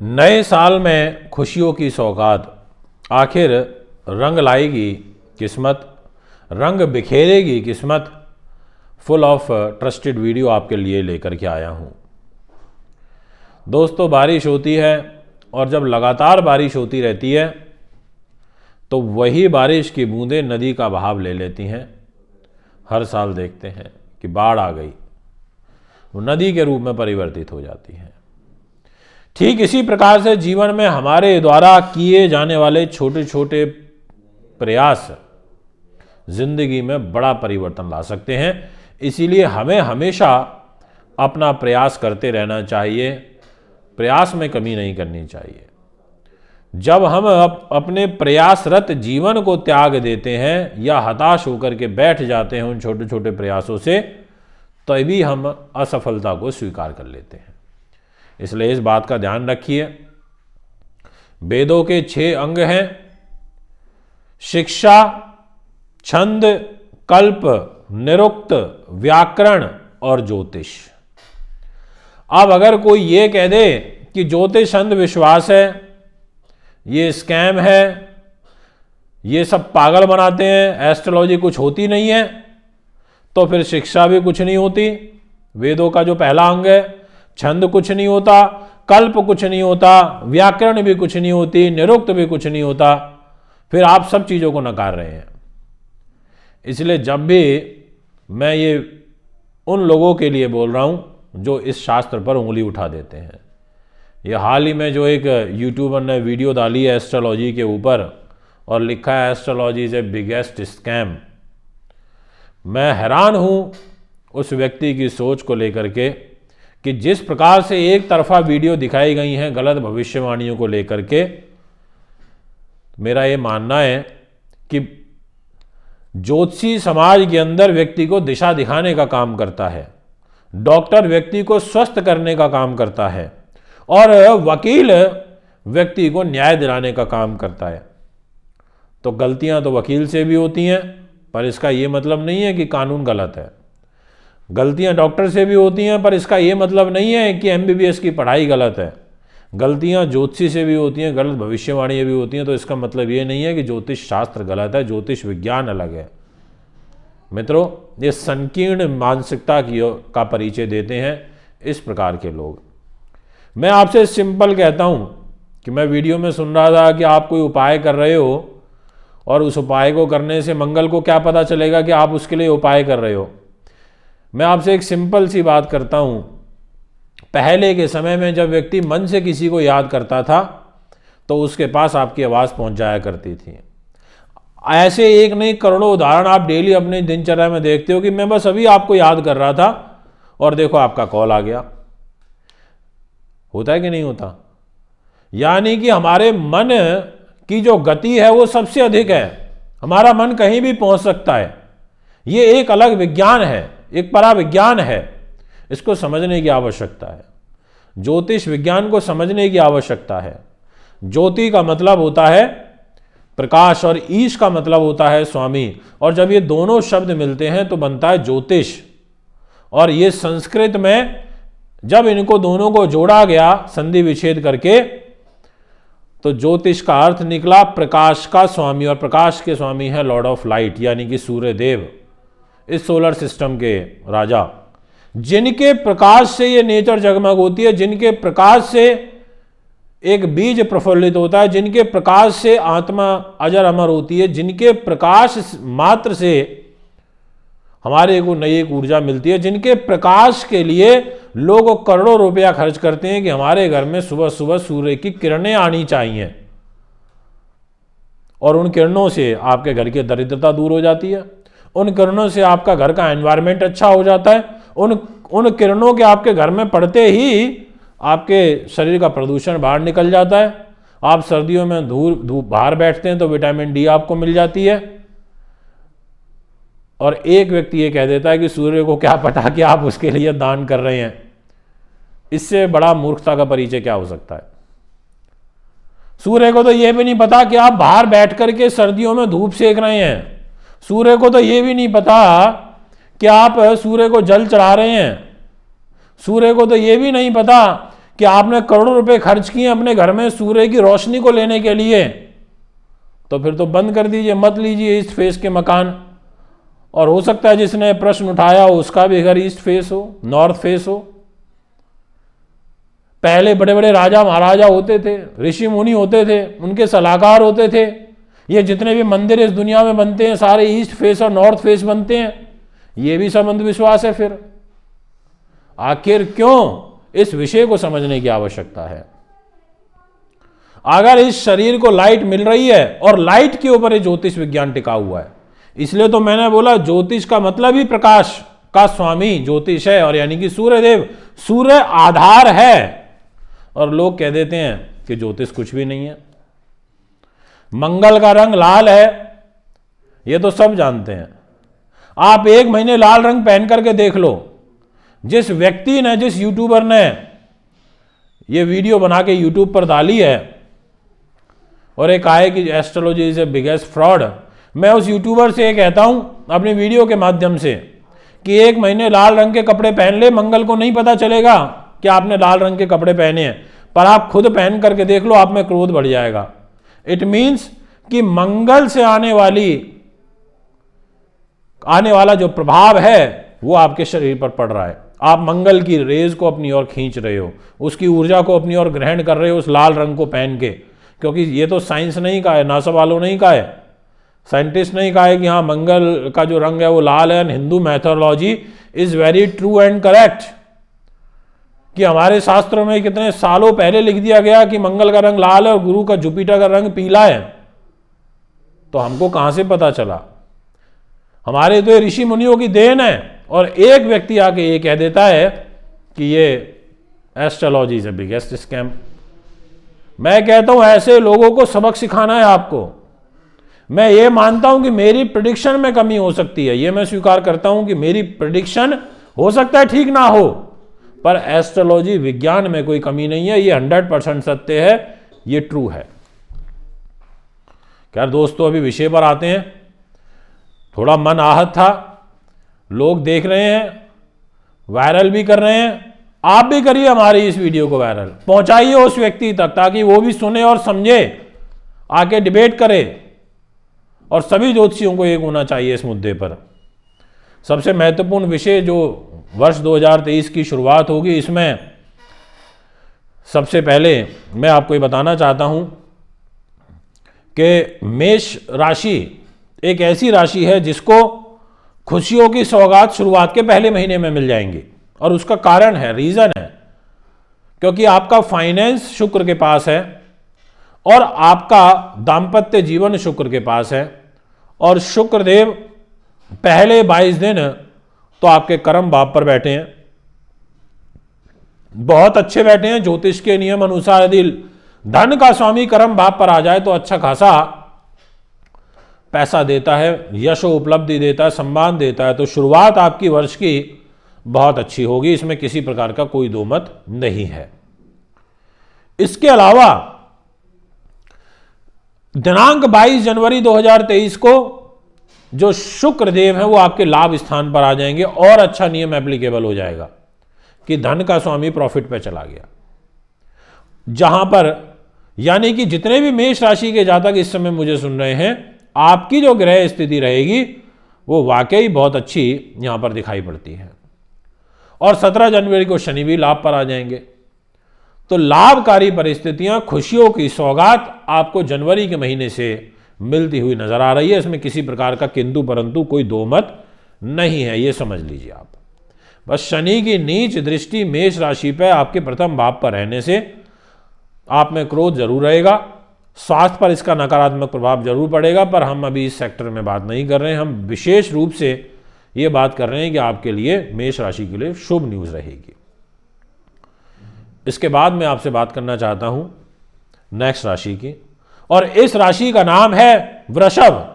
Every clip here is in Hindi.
नए साल में खुशियों की सौगात, आखिर रंग लाएगी किस्मत, रंग बिखेरेगी किस्मत। फुल ऑफ ट्रस्टेड वीडियो आपके लिए लेकर के आया हूँ। दोस्तों, बारिश होती है और जब लगातार बारिश होती रहती है तो वही बारिश की बूंदें नदी का बहाव ले लेती हैं। हर साल देखते हैं कि बाढ़ आ गई, वो नदी के रूप में परिवर्तित हो जाती है। ठीक इसी प्रकार से जीवन में हमारे द्वारा किए जाने वाले छोटे छोटे प्रयास जिंदगी में बड़ा परिवर्तन ला सकते हैं। इसीलिए हमें हमेशा अपना प्रयास करते रहना चाहिए, प्रयास में कमी नहीं करनी चाहिए। जब हम अपने प्रयासरत जीवन को त्याग देते हैं या हताश होकर के बैठ जाते हैं उन छोटे छोटे प्रयासों से, तभी हम असफलता को स्वीकार कर लेते हैं। इसलिए इस बात का ध्यान रखिए। वेदों के 6 अंग हैं: शिक्षा, छंद, कल्प, निरुक्त, व्याकरण और ज्योतिष। अब अगर कोई ये कह दे कि ज्योतिष अंधविश्वास है, ये स्कैम है, ये सब पागल बनाते हैं, एस्ट्रोलॉजी कुछ होती नहीं है, तो फिर शिक्षा भी कुछ नहीं होती, वेदों का जो पहला अंग है, छंद कुछ नहीं होता, कल्प कुछ नहीं होता, व्याकरण भी कुछ नहीं होती, निरुक्त भी कुछ नहीं होता, फिर आप सब चीज़ों को नकार रहे हैं। इसलिए जब भी मैं ये उन लोगों के लिए बोल रहा हूँ जो इस शास्त्र पर उंगली उठा देते हैं, ये हाल ही में जो एक यूट्यूबर ने वीडियो डाली है एस्ट्रोलॉजी के ऊपर और लिखा है astrology is a biggest scam, मैं हैरान हूँ उस व्यक्ति की सोच को लेकर के कि जिस प्रकार से एक तरफा वीडियो दिखाई गई हैं गलत भविष्यवाणियों को लेकर के। मेरा ये मानना है कि ज्योतिषी समाज के अंदर व्यक्ति को दिशा दिखाने का काम करता है, डॉक्टर व्यक्ति को स्वस्थ करने का काम करता है और वकील व्यक्ति को न्याय दिलाने का काम करता है। तो गलतियां तो वकील से भी होती हैं, पर इसका ये मतलब नहीं है कि कानून गलत है। गलतियां डॉक्टर से भी होती हैं, पर इसका ये मतलब नहीं है कि MBBS की पढ़ाई गलत है। गलतियां ज्योतिषी से भी होती हैं, गलत भविष्यवाणियाँ भी होती हैं, तो इसका मतलब ये नहीं है कि ज्योतिष शास्त्र गलत है, ज्योतिष विज्ञान अलग है। मित्रों, ये संकीर्ण मानसिकता का परिचय देते हैं इस प्रकार के लोग। मैं आपसे सिंपल कहता हूँ कि मैं वीडियो में सुन रहा था कि आप कोई उपाय कर रहे हो और उस उपाय को करने से मंगल को क्या पता चलेगा कि आप उसके लिए उपाय कर रहे हो। मैं आपसे एक सिंपल सी बात करता हूँ। पहले के समय में जब व्यक्ति मन से किसी को याद करता था तो उसके पास आपकी आवाज़ पहुँच जाया करती थी। ऐसे एक नहीं करोड़ों उदाहरण आप डेली अपने दिनचर्या में देखते हो कि मैं बस अभी आपको याद कर रहा था और देखो आपका कॉल आ गया। होता है कि नहीं होता? यानी कि हमारे मन की जो गति है वो सबसे अधिक है। हमारा मन कहीं भी पहुंच सकता है। ये एक अलग विज्ञान है, एक पराविज्ञान है। इसको समझने की आवश्यकता है। ज्योतिष विज्ञान को समझने की आवश्यकता है। ज्योति का मतलब होता है प्रकाश और ईश का मतलब होता है स्वामी, और जब ये दोनों शब्द मिलते हैं तो बनता है ज्योतिष। और ये संस्कृत में जब इनको दोनों को जोड़ा गया संधि विच्छेद करके, तो ज्योतिष का अर्थ निकला प्रकाश का स्वामी, और प्रकाश के स्वामी है लॉर्ड ऑफ लाइट यानी कि सूर्य देव, इस सोलर सिस्टम के राजा, जिनके प्रकाश से ये नेचर जगमग होती है, जिनके प्रकाश से एक बीज प्रफुल्लित होता है, जिनके प्रकाश से आत्मा अजर अमर होती है, जिनके प्रकाश मात्र से हमारे को नई एक ऊर्जा मिलती है, जिनके प्रकाश के लिए लोग करोड़ों रुपया खर्च करते हैं कि हमारे घर में सुबह सुबह सूर्य की किरणें आनी चाहिए, और उन किरणों से आपके घर की दरिद्रता दूर हो जाती है, उन किरणों से आपका घर का एनवायरनमेंट अच्छा हो जाता है, उन किरणों के आपके घर में पड़ते ही आपके शरीर का प्रदूषण बाहर निकल जाता है। आप सर्दियों में धूप बाहर बैठते हैं तो विटामिन डी आपको मिल जाती है। और एक व्यक्ति ये कह देता है कि सूर्य को क्या पता कि आप उसके लिए दान कर रहे हैं। इससे बड़ा मूर्खता का परिचय क्या हो सकता है? सूर्य को तो ये भी नहीं पता कि आप बाहर बैठ करके सर्दियों में धूप सेक रहे हैं। सूर्य को तो ये भी नहीं पता कि आप सूर्य को जल चढ़ा रहे हैं। सूर्य को तो ये भी नहीं पता कि आपने करोड़ों रुपए खर्च किए अपने घर में सूर्य की रोशनी को लेने के लिए, तो फिर तो बंद कर दीजिए, मत लीजिए ईस्ट फेस के मकान। और हो सकता है जिसने प्रश्न उठाया हो उसका भी घर ईस्ट फेस हो, नॉर्थ फेस हो। पहले बड़े बड़े राजा महाराजा होते थे, ऋषि मुनि होते थे, उनके सलाहकार होते थे। ये जितने भी मंदिर इस दुनिया में बनते हैं सारे ईस्ट फेस और नॉर्थ फेस बनते हैं। ये भी सब अंधविश्वास है। फिर आखिर क्यों, इस विषय को समझने की आवश्यकता है। अगर इस शरीर को लाइट मिल रही है और लाइट के ऊपर ये ज्योतिष विज्ञान टिका हुआ है, इसलिए तो मैंने बोला ज्योतिष का मतलब ही प्रकाश का स्वामी ज्योतिष है, और यानी कि सूर्यदेव, सूर्य आधार है। और लोग कह देते हैं कि ज्योतिष कुछ भी नहीं है। मंगल का रंग लाल है, ये तो सब जानते हैं। आप 1 महीने लाल रंग पहन करके देख लो। जिस व्यक्ति ने, जिस यूट्यूबर ने ये वीडियो बना के यूट्यूब पर डाली है और एक आए कि astrology is a biggest fraud, मैं उस यूट्यूबर से ये कहता हूं अपनी वीडियो के माध्यम से कि 1 महीने लाल रंग के कपड़े पहन ले, मंगल को नहीं पता चलेगा कि आपने लाल रंग के कपड़े पहने हैं, पर आप खुद पहन करके देख लो, आप में क्रोध बढ़ जाएगा। इट मीन्स कि मंगल से आने वाला जो प्रभाव है वो आपके शरीर पर पड़ रहा है। आप मंगल की रेज को अपनी ओर खींच रहे हो, उसकी ऊर्जा को अपनी ओर ग्रहण कर रहे हो उस लाल रंग को पहन के। क्योंकि ये तो साइंस नहीं कहा है, नासा वालों नहीं कहा है, साइंटिस्ट नहीं कहा है कि हाँ मंगल का जो रंग है वो लाल है। Hindu mythology is very true and correct, कि हमारे शास्त्रों में कितने सालों पहले लिख दिया गया कि मंगल का रंग लाल है और गुरु का, जुपिटर का रंग पीला है। तो हमको कहां से पता चला? हमारे तो ऋषि मुनियों की देन है। और एक व्यक्ति आके ये कह देता है कि ये astrology is a biggest scam. मैं कहता हूं ऐसे लोगों को सबक सिखाना है आपको। मैं ये मानता हूं कि मेरी प्रेडिक्शन में कमी हो सकती है, ये मैं स्वीकार करता हूं कि मेरी प्रेडिक्शन हो सकता है ठीक ना हो, पर एस्ट्रोलॉजी विज्ञान में कोई कमी नहीं है। ये 100% सत्य है, ये ट्रू है। क्या दोस्तों, अभी विषय पर आते हैं। थोड़ा मन आहत था, लोग देख रहे हैं, वायरल भी कर रहे हैं। आप भी करिए हमारी इस वीडियो को वायरल, पहुंचाइए उस व्यक्ति तक ताकि वो भी सुने और समझे, आके डिबेट करे। और सभी ज्योतिषियों को एक होना चाहिए इस मुद्दे पर। सबसे महत्वपूर्ण विषय जो वर्ष 2023 की शुरुआत होगी, इसमें सबसे पहले मैं आपको ये बताना चाहता हूं कि मेष राशि एक ऐसी राशि है जिसको खुशियों की सौगात शुरुआत के पहले महीने में मिल जाएंगी। और उसका कारण है, रीजन है, क्योंकि आपका फाइनेंस शुक्र के पास है और आपका दाम्पत्य जीवन शुक्र के पास है। और शुक्र देव पहले 22 दिन तो आपके कर्म भाव पर बैठे हैं, बहुत अच्छे बैठे हैं। ज्योतिष के नियम अनुसार यदि धन का स्वामी कर्म भाव पर आ जाए तो अच्छा खासा पैसा देता है, यश उपलब्धि देता है, सम्मान देता है। तो शुरुआत आपकी वर्ष की बहुत अच्छी होगी, इसमें किसी प्रकार का कोई दो मत नहीं है। इसके अलावा दिनांक 22 जनवरी 2023 को जो शुक्र देव है वो आपके लाभ स्थान पर आ जाएंगे और अच्छा नियम एप्लीकेबल हो जाएगा कि धन का स्वामी प्रॉफिट पे चला गया। जहां पर यानी कि जितने भी मेष राशि के जातक इस समय मुझे सुन रहे हैं, आपकी जो ग्रह स्थिति रहेगी वो वाकई बहुत अच्छी यहां पर दिखाई पड़ती है। और 17 जनवरी को शनि भी लाभ पर आ जाएंगे। तो लाभकारी परिस्थितियां, खुशियों की सौगात आपको जनवरी के महीने से मिलती हुई नजर आ रही है। इसमें किसी प्रकार का किंतु परंतु कोई दो मत नहीं है, ये समझ लीजिए आप। बस शनि की नीच दृष्टि मेष राशि पर आपके प्रथम भाव पर रहने से आप में क्रोध जरूर रहेगा, स्वास्थ्य पर इसका नकारात्मक प्रभाव जरूर पड़ेगा, पर हम अभी इस सेक्टर में बात नहीं कर रहे हैं। हम विशेष रूप से ये बात कर रहे हैं कि आपके लिए मेष राशि के लिए शुभ न्यूज रहेगी। इसके बाद मैं आपसे बात करना चाहता हूं नेक्स्ट राशि की, और इस राशि का नाम है वृषभ।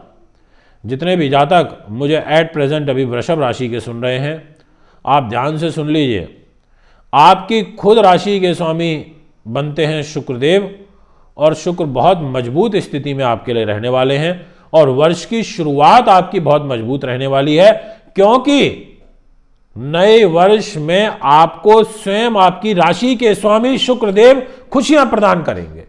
जितने भी जातक मुझे एट प्रेजेंट अभी वृषभ राशि के सुन रहे हैं, आप ध्यान से सुन लीजिए। आपकी खुद राशि के स्वामी बनते हैं शुक्रदेव, और शुक्र बहुत मजबूत स्थिति में आपके लिए रहने वाले हैं। और वर्ष की शुरुआत आपकी बहुत मजबूत रहने वाली है, क्योंकि नए वर्ष में आपको स्वयं आपकी राशि के स्वामी शुक्रदेव खुशियां प्रदान करेंगे।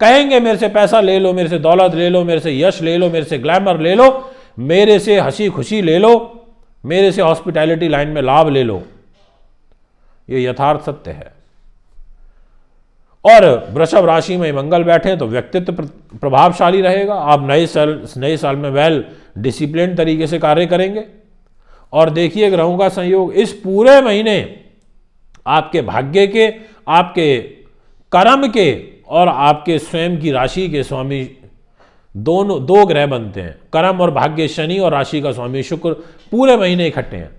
कहेंगे मेरे से पैसा ले लो, मेरे से दौलत ले लो, मेरे से यश ले लो, मेरे से ग्लैमर ले लो, मेरे से हंसी खुशी ले लो, मेरे से हॉस्पिटैलिटी लाइन में लाभ ले लो। यह यथार्थ सत्य है। और वृषभ राशि में मंगल बैठे तो व्यक्तित्व प्रभावशाली रहेगा। आप नए साल में वेल डिसिप्लिन तरीके से कार्य करेंगे। और देखिए ग्रहों का संयोग इस पूरे महीने आपके भाग्य के, आपके कर्म के और आपके स्वयं की राशि के स्वामी दो ग्रह बनते हैं। कर्म और भाग्य शनि और राशि का स्वामी शुक्र पूरे महीने इकट्ठे हैं।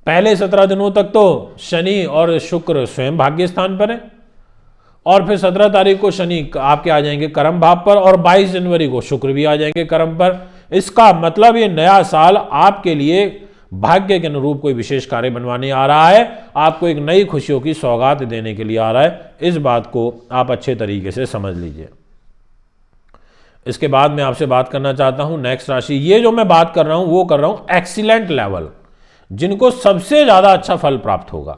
पहले 17 दिनों तक तो शनि और शुक्र स्वयं भाग्य स्थान पर है, और फिर 17 तारीख को शनि आपके आ जाएंगे कर्म भाव पर, और 22 जनवरी को शुक्र भी आ जाएंगे कर्म पर। इसका मतलब ये नया साल आपके लिए भाग्य के अनुरूप कोई विशेष कार्य बनवाने आ रहा है, आपको एक नई खुशियों की सौगात देने के लिए आ रहा है। इस बात को आप अच्छे तरीके से समझ लीजिए। इसके बाद मैं आपसे बात करना चाहता हूं नेक्स्ट राशि। ये जो मैं बात कर रहा हूं वो कर रहा हूं एक्सीलेंट लेवल, जिनको सबसे ज्यादा अच्छा फल प्राप्त होगा।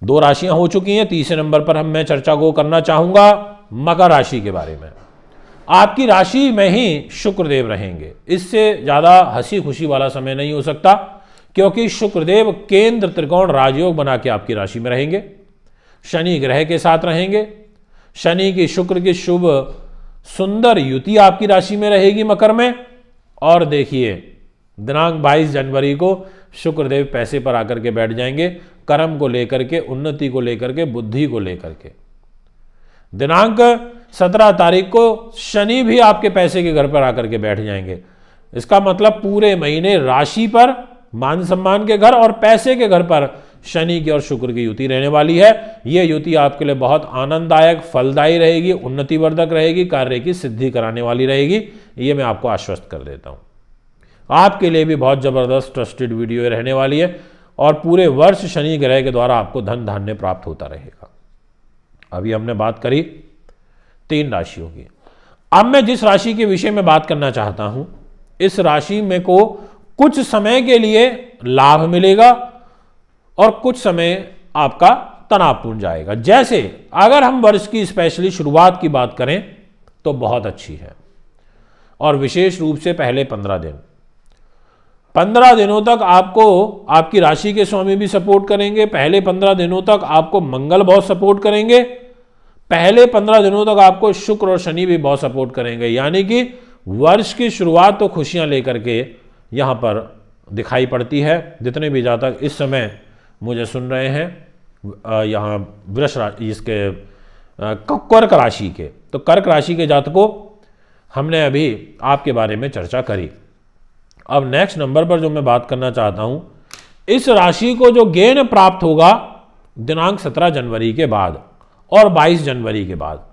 2 राशियां हो चुकी हैं, तीसरे नंबर पर मैं चर्चा को करना चाहूंगा मकर राशि के बारे में। आपकी राशि में ही शुक्रदेव रहेंगे। इससे ज्यादा हंसी खुशी वाला समय नहीं हो सकता, क्योंकि शुक्रदेव केंद्र त्रिकोण राजयोग बना के आपकी राशि में रहेंगे। शनि ग्रह के साथ रहेंगे। शनि की शुक्र की शुभ सुंदर युति आपकी राशि में रहेगी मकर में। और देखिए दिनांक 22 जनवरी को शुक्रदेव पैसे पर आकर के बैठ जाएंगे, कर्म को लेकर के, उन्नति को लेकर के, बुद्धि को लेकर के। दिनांक 17 तारीख को शनि भी आपके पैसे के घर पर आकर के बैठ जाएंगे। इसका मतलब पूरे महीने राशि पर, मान सम्मान के घर और पैसे के घर पर शनि की और शुक्र की युति रहने वाली है। यह युति आपके लिए बहुत आनंददायक, फलदायी रहेगी, उन्नतिवर्धक रहेगी, कार्य की सिद्धि कराने वाली रहेगी। ये मैं आपको आश्वस्त कर देता हूं। आपके लिए भी बहुत जबरदस्त ट्रस्टेड वीडियो रहने वाली है, और पूरे वर्ष शनि ग्रह के द्वारा आपको धन धान्य प्राप्त होता रहेगा। अभी हमने बात करी 3 राशियों की। अब मैं जिस राशि के विषय में बात करना चाहता हूं, इस राशि में को कुछ समय के लिए लाभ मिलेगा और कुछ समय आपका तनावपूर्ण जाएगा। जैसे अगर हम वर्ष की स्पेशली शुरुआत की बात करें तो बहुत अच्छी है, और विशेष रूप से पहले 15 दिनों तक आपको आपकी राशि के स्वामी भी सपोर्ट करेंगे। पहले 15 दिनों तक आपको मंगल बहुत सपोर्ट करेंगे। पहले 15 दिनों तक आपको शुक्र और शनि भी बहुत सपोर्ट करेंगे। यानी कि वर्ष की शुरुआत तो खुशियां लेकर के यहां पर दिखाई पड़ती है। जितने भी जातक इस समय मुझे सुन रहे हैं यहाँ वृष राशि, इसके कर्क राशि के, तो कर्क राशि के जातकों हमने अभी आपके बारे में चर्चा करी। अब नेक्स्ट नंबर पर जो मैं बात करना चाहता हूं, इस राशि को जो गेन प्राप्त होगा दिनांक 17 जनवरी के बाद और 22 जनवरी के बाद,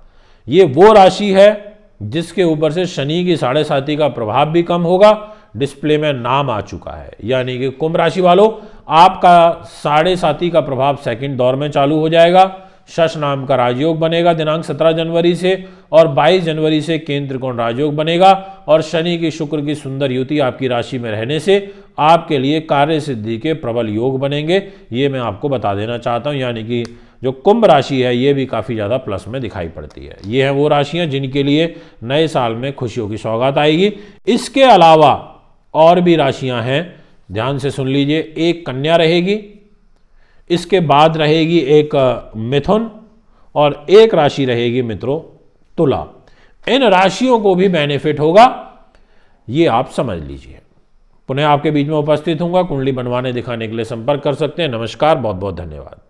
ये वो राशि है जिसके ऊपर से शनि की 7.5 का प्रभाव भी कम होगा। डिस्प्ले में नाम आ चुका है, यानी कि कुंभ राशि वालों आपका 7.5 का प्रभाव सेकंड दौर में चालू हो जाएगा। शश नाम का राजयोग बनेगा दिनांक 17 जनवरी से, और 22 जनवरी से केंद्र त्रिकोण राजयोग बनेगा। और शनि की शुक्र की सुंदर युति आपकी राशि में रहने से आपके लिए कार्य सिद्धि के प्रबल योग बनेंगे। ये मैं आपको बता देना चाहता हूँ। यानी कि जो कुंभ राशि है ये भी काफ़ी ज़्यादा प्लस में दिखाई पड़ती है। ये हैं वो राशियाँ जिनके लिए नए साल में खुशियों की सौगात आएगी। इसके अलावा और भी राशियाँ हैं, ध्यान से सुन लीजिए। एक कन्या रहेगी, इसके बाद रहेगी एक मिथुन, और एक राशि रहेगी मित्रों तुला। इन राशियों को भी बेनिफिट होगा, ये आप समझ लीजिए। पुनः आपके बीच में उपस्थित होऊंगा। कुंडली बनवाने दिखाने के लिए संपर्क कर सकते हैं। नमस्कार, बहुत बहुत धन्यवाद।